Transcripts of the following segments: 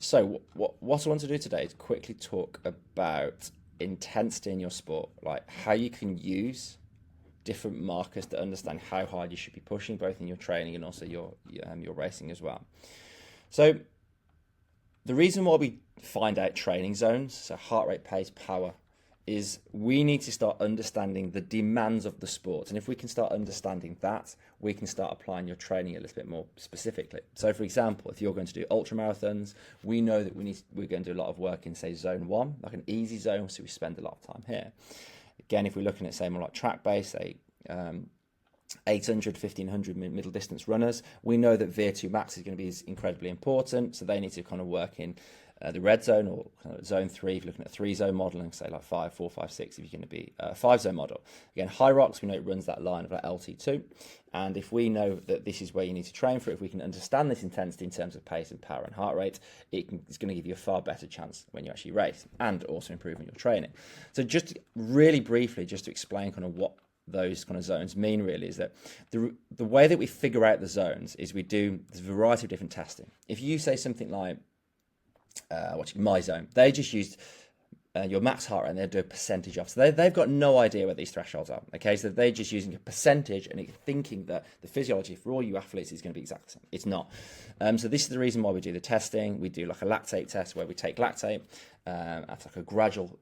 So what I want to do today is quickly talk about intensity in your sport, like how you can use different markers to understand how hard you should be pushing, both in your training and also your racing as well. So the reason why we find out training zones, so heart rate, pace, power, is we need to start understanding the demands of the sport. And if we can start understanding that, we can start applying your training a little bit more specifically. So for example, if you're going to do ultra marathons, we know that we're going to do a lot of work in, say, zone 1, like an easy zone, so we spend a lot of time here. Again, if we're looking at, say, more like track based, say 800, 1500 middle distance runners, we know that VO2 max is going to be incredibly important, so they need to kind of work in the red zone, or kind of zone 3 if you're looking at a 3-zone model, and say like 5, 4, 5, 6 if you're going to be a 5-zone model. Again, HYROX, we know it runs that line of like LT2, and if we know that this is where you need to train for it, if we can understand this intensity in terms of pace and power and heart rate, it's going to give you a far better chance when you actually race, and also improving your training. So just really briefly, just to explain kind of what those kind of zones mean really, is that the way that we figure out the zones is we do a variety of different testing. If you say something like my zone, they just used your max heart rate and they do a percentage off, so they've got no idea where these thresholds are. Okay, so they're just using a percentage and thinking that the physiology for all you athletes is going to be exactly the same. It's not. So this is the reason why we do the testing. We do like a lactate test where we take lactate at like a gradual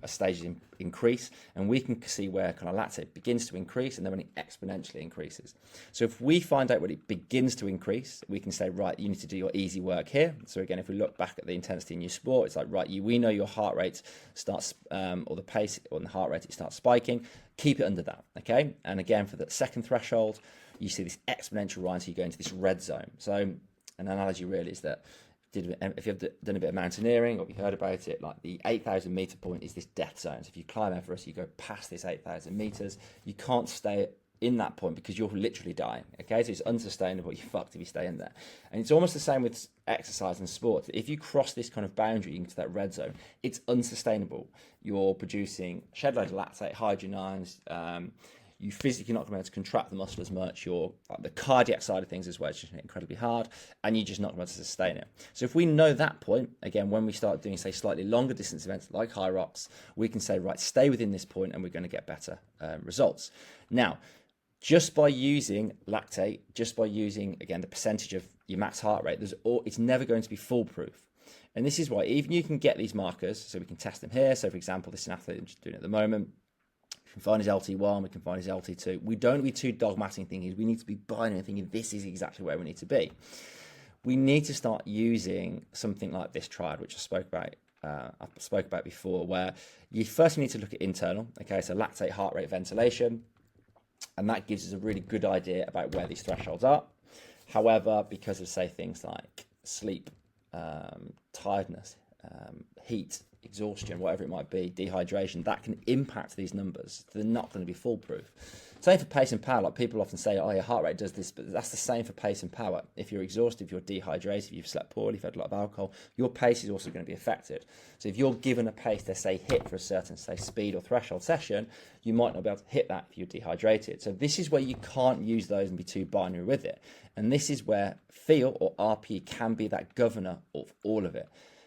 stages increase, and we can see where kind of lactate begins to increase and then when it exponentially increases. So if we find out when it begins to increase, we can say, right, you need to do your easy work here. So again, if we look back at the intensity in your sport, it's like, right, we know your heart rate starts or the pace or the heart rate, it starts spiking, keep it under that. Okay, and again for the second threshold, you see this exponential rise, so you go into this red zone. So an analogy really is that if you've done a bit of mountaineering or you've heard about it, like the 8,000 meter point is this death zone. So if you climb Everest, you go past this 8,000 meters, you can't stay in that point because you're literally dying. Okay, so it's unsustainable. You're fucked if you stay in there. And it's almost the same with exercise and sport. If you cross this kind of boundary into that red zone, it's unsustainable. You're producing shed load of lactate, hydrogen ions. You physically not going to be able to contract the muscle as much. You're like the cardiac side of things as well, it's just incredibly hard, and you're just not going to be able to sustain it. So if we know that point, again, when we start doing, say, slightly longer distance events like HYROX, we can say, right, stay within this point and we're going to get better results. Now, just by using lactate, just by using, again, the percentage of your max heart rate, it's never going to be foolproof. And this is why even you can get these markers, so we can test them here. So for example, this is an athlete I'm just doing at the moment. We can find his LT1, we can find his LT2. We don't be too dogmatic thinking, we need to be binary thinking this is exactly where we need to be. We need to start using something like this triad, which I spoke about before, where you first need to look at internal. Okay, so lactate, heart rate, ventilation, and that gives us a really good idea about where these thresholds are. However, because of, say, things like sleep, tiredness, heat, exhaustion, whatever it might be, dehydration, that can impact these numbers. They're not going to be foolproof. Same for pace and power. Like people often say, oh, your heart rate does this, but that's the same for pace and power. If you're exhausted, if you're dehydrated, if you've slept poorly, if you've had a lot of alcohol, your pace is also going to be affected. So if you're given a pace to, say, hit for a certain, say, speed or threshold session, you might not be able to hit that if you're dehydrated. So this is where you can't use those and be too binary with it. And this is where feel or RP can be that governor of all of it.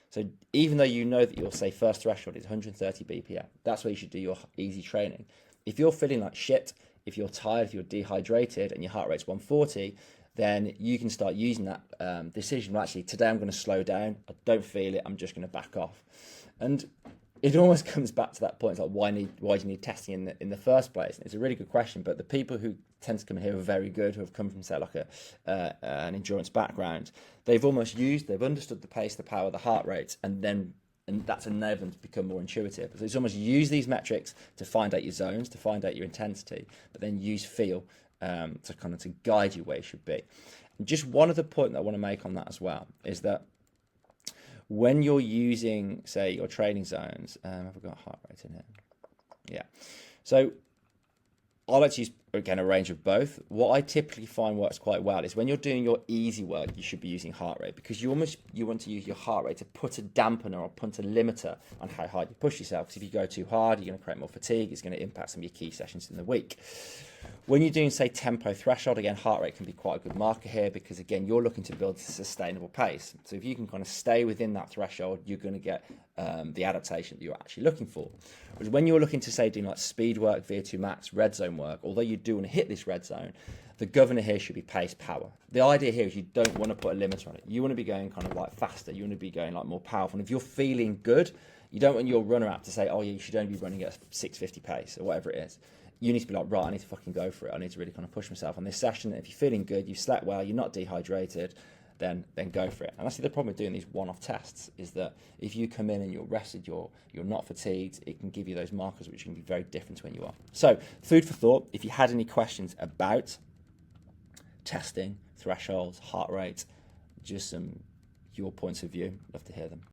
So even though you know that your, say, first threshold is 130 BPM, that's where you should do your easy training. If you're feeling like shit, if you're tired, if you're dehydrated and your heart rate's 140, then you can start using that decision. Well, actually, today I'm going to slow down. I don't feel it. I'm just going to back off. And it almost comes back to that point. It's like, why do you need testing in the first place? And it's a really good question. But the people who tend to come here are very good, who have come from, say, like an endurance background. They've understood the pace, the power, the heart rate, and that's enabled them to become more intuitive. So it's almost use these metrics to find out your zones, to find out your intensity, but then use feel to guide you where you should be. And just one other point that I want to make on that as well is that when you're using, say, your training zones, have I got heart rate in here? Yeah. So I like to use again, a range of both. What I typically find works quite well is when you're doing your easy work, you should be using heart rate, because you want to use your heart rate to put a dampener or put a limiter on how hard you push yourself. Because if you go too hard, you're going to create more fatigue. It's going to impact some of your key sessions in the week. When you're doing, say, tempo threshold, again, heart rate can be quite a good marker here, because again, you're looking to build a sustainable pace. So if you can kind of stay within that threshold, you're going to get the adaptation that you're actually looking for. Whereas when you're looking to, say, doing like speed work, VO2 max, red zone work, although you do want to hit this red zone, the governor here should be pace power. The idea here is you don't want to put a limiter on it. You want to be going kind of like faster. You want to be going like more powerful. And if you're feeling good, you don't want your runner app to say, oh yeah, you should only be running at a 650 pace or whatever it is. You need to be like, right, I need to fucking go for it. I need to really kind of push myself on this session. If you're feeling good, you've slept well, you're not dehydrated, then go for it. And that's the problem with doing these one-off tests, is that if you come in and you're rested, you're not fatigued, it can give you those markers which can be very different to when you are. So, food for thought. If you had any questions about testing, thresholds, heart rate, just your points of view, love to hear them.